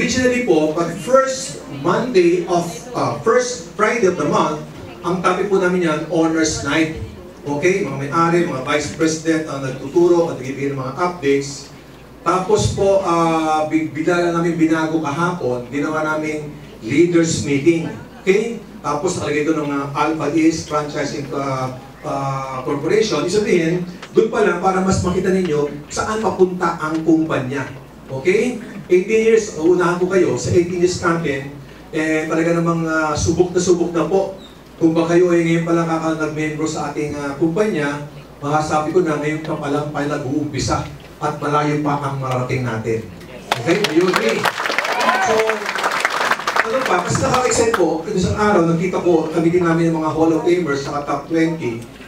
Originally po, pag first Friday of the month, ang topic po namin yan, Honors Night. Okay, mga may-ari, mga vice president ang nagtuturo at nagbibigay ng mga updates. Tapos po, bigla namin binago kahapon, ginawa namin leaders meeting. Okay? Tapos nakalagay ito ng Alpha East Franchising Corporation. Ibig sabihin, doon pa lang para mas makita ninyo saan papunta ang kumpanya. Okay? 18 years, unahan ko kayo, sa 18 years natin, talaga namang subok na po. Kung ba kayo ay ngayon palang nag-membro sa ating kumpanya, masasabi ko na ngayon pa palang nag-uumpisa at malayo pa ang mararating natin. Okay? Do you agree? So, ano pa, kasi nakaka-excite po, isang araw, nakita ko, kami din namin yung mga Hall of Famers sa top 20.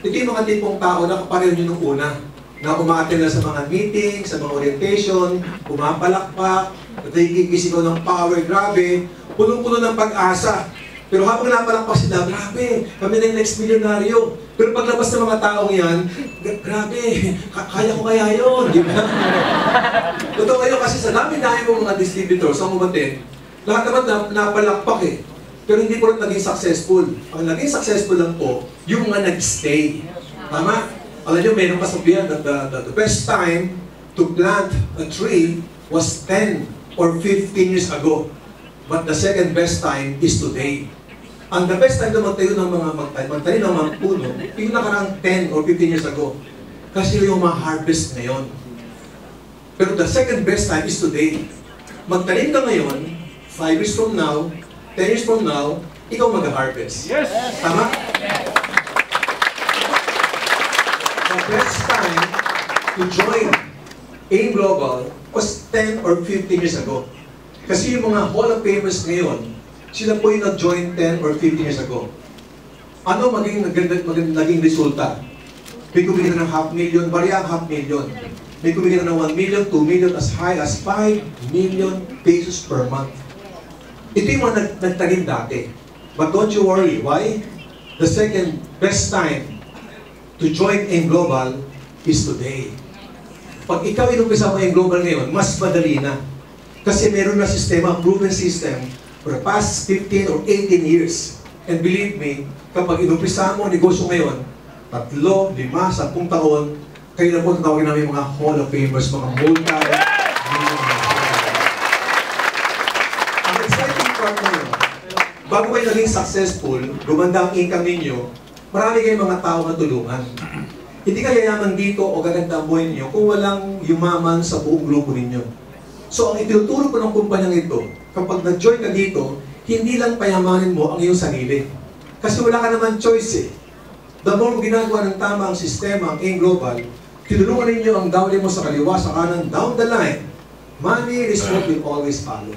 Ito yung mga tipong tao na kapareho nyo nung una, na umaattend na sa mga meetings, sa mga orientation, pumapalakpak, nagigigis ikaw ng power, grabe, punong-puno ng pag-asa. Pero habang napalakpak sila, grabe, kami na yung next milyonaryo. Pero paglabas ng mga taong yan, grabe, kaya ko kaya yun, di ba? Totoo kayo kasi sa dami-dami mo mga distributors, ang umatin, lahat naman napalakpak eh. Pero hindi po rin naging successful. Ang naging successful lang po, yung mga nag-stay. Tama? Alam nyo, mayroong kasabihan that the best time to plant a tree was 10 or 15 years ago. But the second best time is today. Ang the best time na magtayo ng magtayo ng mga puno, yung nakarang 10 or 15 years ago. Kasi yung ma-harvest ngayon. Pero the second best time is today. Magtanim ka ngayon, 5 years from now, 10 years from now, ikaw mag-harvest. Yes! Tama? The best time to join AIM Global was 10 or 15 years ago. Kasi yung mga Hall of Famers ngayon, sila po yung nag-join 10 or 15 years ago. Ano naging resulta? May kumikita ng 500,000, barya ang 500,000. May kumikita ng 1 million, 2 million, as high as 5 million pesos per month. Ito yung mga nagtagin dati. But don't you worry. Why? The second best time to join AIM Global is today. Pag ikaw inumpisa mo AIM Global ngayon, mas madali na. Kasi meron na sistema, proven system, for the past 15 or 18 years. And believe me, kapag inumpisa mo ang negosyo ngayon, 3, 5, 10 taon, kayo na po tatawagin namin mga Hall of Famers, mga Ang exciting part ngayon, bago kayo naging successful, gumanda ang income ninyo, marami kayong mga tao na tulungan. Hindi kayo yayaman dito o gaganda ang buhay ninyo kung walang yumaman sa buong grupo ninyo. So, ang itinuturo ko ng kumpanyang ito, kapag nag-join ka dito, hindi lang payamanin mo ang iyong sarili. Kasi wala ka naman choice eh. The more mo ginagawa ng tama ang sistema, ang AIM Global, tinulungan ninyo ang downy mo sa kaliwa, sa kanan, down the line, money result will always follow.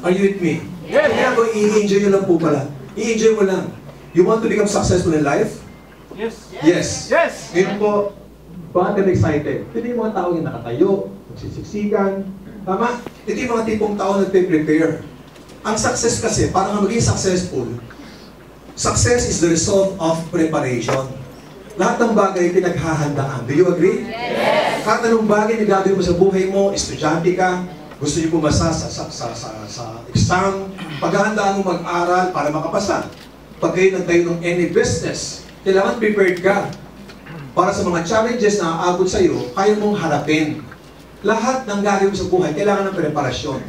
Are you with me? Yes! Kaya ako, i-enjoy nyo lang po pala. I-enjoy mo lang. You want to become successful in life? Yes! Yes. Yes! Ngayon po, bakit ka excited? Ito yung mga tao yung nakatayo, nagsisiksikan. Tama? Ito yung mga tipong tao nagpe-prepare. Ang success kasi, para nga maging successful, success is the result of preparation. Lahat ng bagay pinaghahandaan. Do you agree? Yes! Kahit anong bagay na gagawin mo sa buhay mo, estudyante ka, gusto niyo pumasa sa exam, paghahandaan mo mag-aral para makapasa. Pag kayo nagtayo ng any business, kailangan prepared ka. Para sa mga challenges na aabot sa iyo, kaya mong harapin. Lahat ng gagawin mo sa buhay, kailangan ng preparasyon.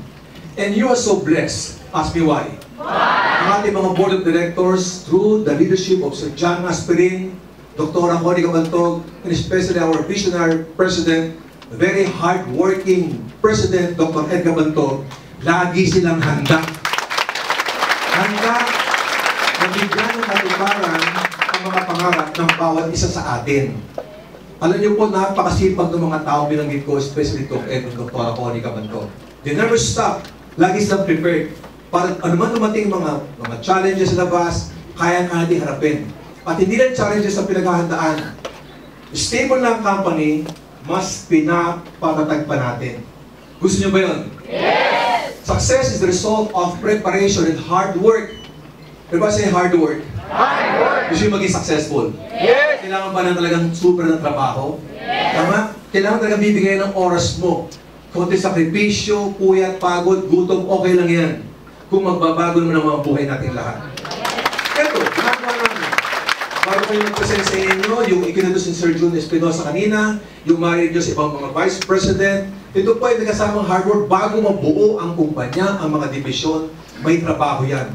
And you are so blessed. Ask me why. Ang ating mga board of directors, through the leadership of Sir John Aspirin, Dr. Connie Cabantog, and especially our visionary president, the very hard-working president, Dr. Ed Cabantog, lagi silang handa. Handa na bigyan ng katuparan ang mga pangarap ng bawat isa sa atin. Alam niyo po, napakasipag ng mga tao binanggit ko, especially Dr. Ed and Dr. Connie Cabantog. They never stop. Lagi silang prepared. Para anuman dumating mga challenges sa labas, kaya natin harapin. At hindi lang challenges sa pinaghahandaan. Stable na ang company, mas pinapatatag pa natin. Gusto niyo ba yun? Yes! Success is the result of preparation and hard work. Diba say hard work? Hard work! Gusto niyo maging successful? Yes! Kailangan ba na talagang super ng trabaho? Yes! Tama? Kailangan talagang bibigay ng oras mo. konti sakripisyo, puyat, pagod, gutom, okay lang yan. Kung magbabago naman ang mga buhay natin lahat. Ito, ginagawa namin. Bago kayo mag-present sa inyo, yung ikinutos ni Sir Jun Espinosa kanina, yung married nyo sa ibang mga Vice President, ito po ay nagkasamang hard work bago mabuo ang kumpanya, ang mga division, may trabaho yan.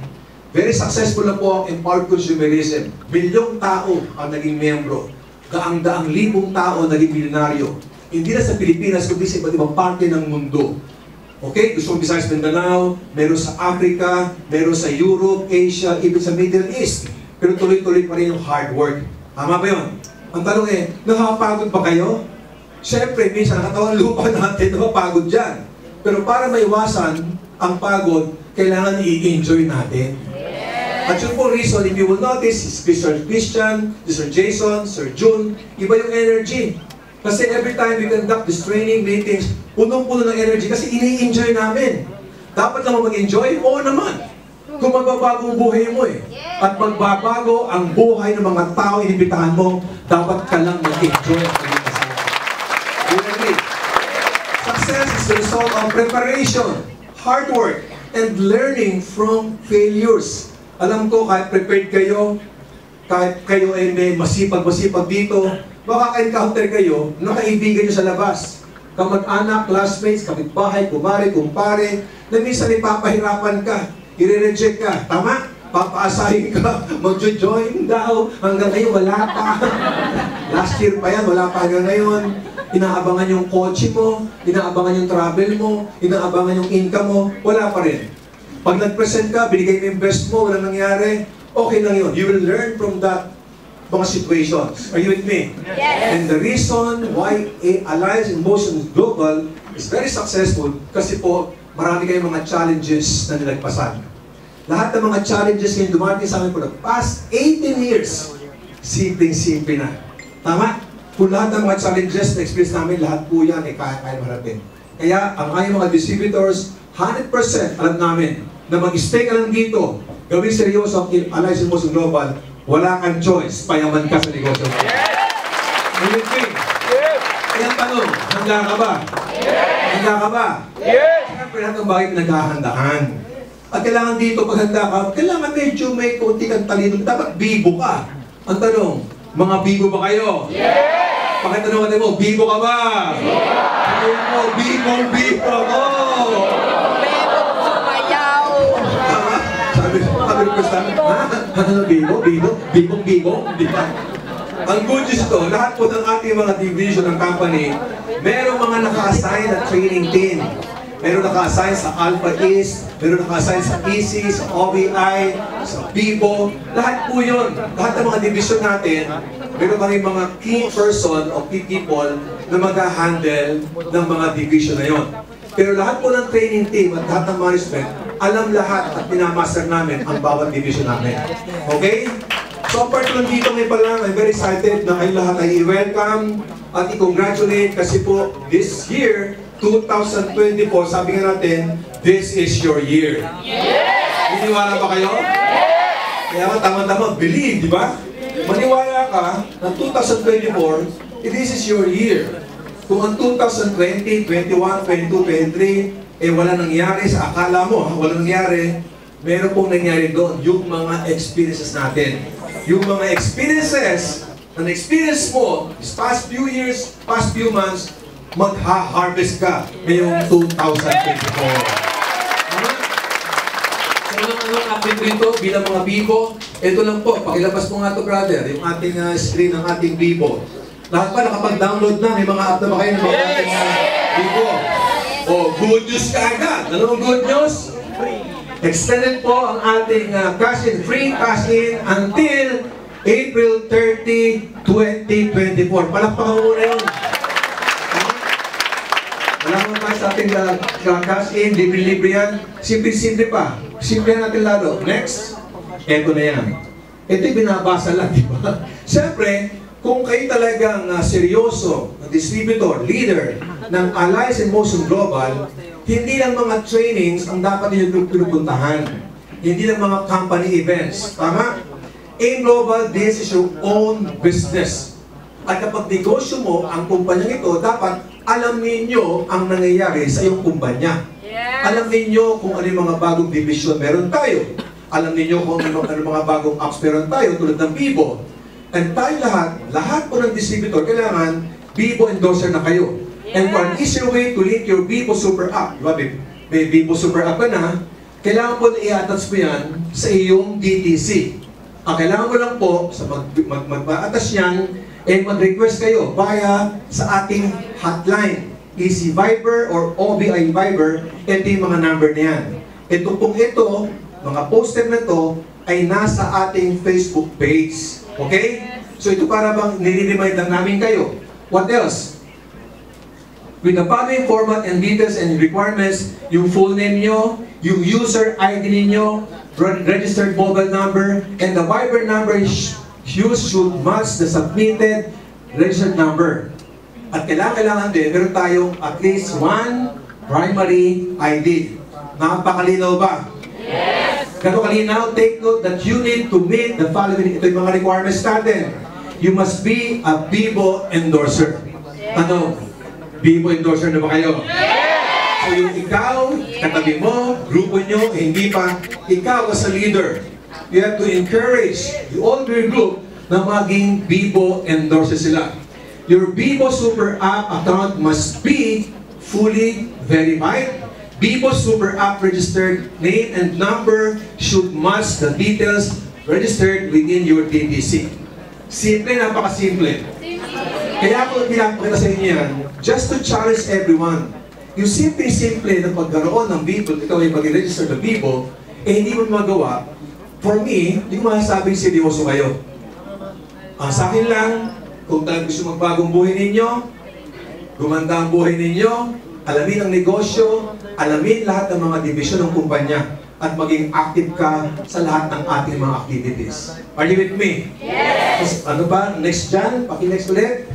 Very successful na po ang empowered consumerism. Milyong tao ang naging membro. Daang-daang libong tao naging milyonaryo. Hindi na sa Pilipinas, kundi sa iba't ibang parte ng mundo. Okay? Gusto mo besides Mindanao, meron sa Africa, meron sa Europe, Asia, even sa Middle East. Pero tuloy-tuloy pa rin yung hard work. Tama ba yun? Ang tanong nakakapagod ba kayo? Siyempre, minsan nakatawang lupa natin, napapagod dyan. Pero para maiwasan ang pagod, kailangan i-enjoy natin. At yun po reason, if you will notice, Sir Christian, Sir Jason, Sir June, iba yung energy. Kasi every time we conduct this training, meetings, punong-puno ng energy kasi ini-enjoy namin. Dapat naman mag-enjoy? Oo naman. Kung magbabago ang buhay mo At magbabago ang buhay ng mga tao inibitahan mo, dapat ka lang mag-enjoy at maging kasama. You agree? Success is the result of preparation, hard work, and learning from failures. Alam ko, kahit prepared kayo, kahit kayo ay may masipag-masipag dito, makaka-encounter kayo ng kaibigan nyo sa labas. Kamag-anak, classmates, kapitbahay, kumare, kumpare, na minsan ipapahirapan ka, i-reject ka. Tama? Papaasahin ka, mag-join daw, hanggang ngayon wala pa. Last year pa yan, wala pa hanggang ngayon. Inaabangan yung kotse mo, inaabangan yung travel mo, inaabangan yung income mo, wala pa rin. Pag nag-present ka, binigay mo yung best mo, walang nangyari, okay lang yun. You will learn from that mga situations. Are you with me? Yes. And the reason why Alliance in Motion Global is very successful kasi po, marami kayong mga challenges na nilagpasan. Lahat ng mga challenges ngayon dumating sa amin for the past 18 years, simpleng-simple na. Tama? Kung lahat ng mga challenges na experience namin, lahat po yan ay kaya-kaya harapin. Kaya ang aming mga distributors, 100% alam namin na mag-stay ka lang dito, gawin seryoso ang Alliance in Motion Global, wala kang choice, payaman ka sa negosyo mo. Yes! Kaya tanong, handa ka ba? Yes! Handa ka ba? Yes! Siyempre lahat ng bagay pinaghahandaan. At kailangan dito, pag handa ka, kailangan medyo may konti kang talino. Dapat bibo ka. Ang tanong, mga bibo ba kayo? Yes! Pakitanong natin mo, bibo ka ba? Yes! Bibong bibo ako! Bebong sumayaw! Tama? Sabi ko sa amin, ha? Ano bibo? Bibong bibo? Di ba? Ang good news to, lahat po ng ating mga division ng company, merong mga naka-assign na training team. Meron naka-assign sa Alpha East, meron naka-assign sa EC, sa OBI, sa Bibo. Lahat po yun. Lahat ng mga division natin, meron kami mga key person o key people na mag-handle ng mga division na yun. Pero lahat po ng training team at lahat ng management, alam lahat at pinamaster namin ang bawat division namin. Okay? So apart lang dito ngayon pa lang, I'm very excited na kayo lahat ay i-welcome at i-congratulate kasi po this year, 2024, sabi nga natin, this is your year. Yes! Maniwala ba kayo? Yes! Kaya tama-tama, believe, di ba? Maniwala ka na 2024, this is your year. Kung ang 2020, 21, 22, 23, wala nangyari sa akala mo, wala nangyari, meron pong nangyari doon, yung mga experiences natin. Yung mga experiences, ang experience mo, this past few years, past few months, magha-harvest ka ngayong 2024. So, anong update dito bilang mga Bibo? Ito lang po, pakilabas mo nga ito, brother, yung ating screen ng ating Bibo. Lahat pa nakapag-download na, may mga app na ba kayo ng mga ating Bibo? O, good news ka agad. Ano ang good news? Extended po ang ating cash-in, free cash-in until April 30, 2024. Palakpakan mo na yun. Wala mo tayo sa ating cash-in, libre-libre yan. Simple-simple pa. Simple natin lalo. Next. Eto na yan. Ito yung binabasa lang, di ba? Siyempre, kung kayo talagang seryoso, distributor, leader ng Alliance in Motion Global, hindi lang mga trainings ang dapat ninyo pinupuntahan. Hindi lang mga company events. Tama? In Global, this is your own business. At kapag negosyo mo, ang kumpanyang ito, dapat alam ninyo ang nangyayari sa iyong kumpanya. Alam ninyo kung ano yung mga bagong division meron tayo. Alam ninyo kung ano mga bagong apps meron tayo tulad ng Vivo. And tayo lahat po ng distributor, kailangan Vivo endorser na kayo. And for an easier way to link your Vivo Super App, diba, may Vivo Super App ka na, kailangan po na i-attach mo yan sa iyong DTC. Ang kailangan mo lang po, sa mag-attach yan, mag-request kayo via sa ating hotline, Easy Viber or OBI Viber, ito yung mga number na yan. Ito pong ito, mga poster na to, ay nasa ating Facebook page. Okay? So ito para bang nire-remind lang namin kayo. What else? With the following format and details and requirements, yung full name nyo, yung user ID ninyo, registered mobile number, and the Viber number used should match the submitted registered number. At kailangan din, meron tayong at least one primary ID. Napakalinaw ba? Yes! Ganun kalinaw, take note that you need to meet the following. Ito yung mga requirements natin. You must be a Vivo endorser. Ano? Vivo endorser na ba kayo? So yung ikaw, katabi mo, grupo nyo, hindi pa, ikaw as a leader, you have to encourage the older group na maging Vivo endorser sila. Your Vivo Super App account must be fully verified. Vivo Super App registered name and number should match the details registered within your DTC. Simple, napakasimple. Kaya ako pinapakita sa inyo yan, just to challenge everyone. Yung simple na pagkaroon ng Vivo, ikaw ay mag-register ng Vivo, hindi mo magawa. For me, hindi ko masasabing seryoso kayo. Sa akin lang, kung talagang gusto magbagong buhay ninyo, gumanda ang buhay ninyo, alamin ang negosyo, alamin lahat ng mga division ng kumpanya, at maging active ka sa lahat ng ating mga activities. Are you with me? Yes! Ano ba? Next dyan? Paki-next ulit.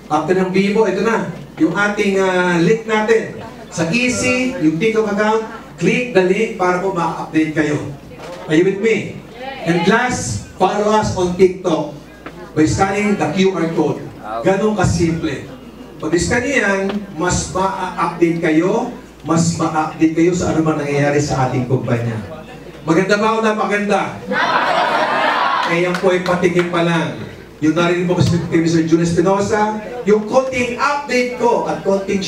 After ng Vivo, ito na. Yung ating link natin. Sa Easy, yung TikTok account, click the link para po maka-update kayo. Are you with me? And last, follow us on TikTok by scanning the QR code. Ganun kasimple. Pag-scan nyo yan, mas ma-update kayo, mas ma-update kayo sa ano man nangyayari sa ating kumpanya. Maganda ba o napakaganda? Eh yan po ay patikim pa lang. Yung narinig mo kasi kay Mr. Jun Espinosa, yung konting update ko at konting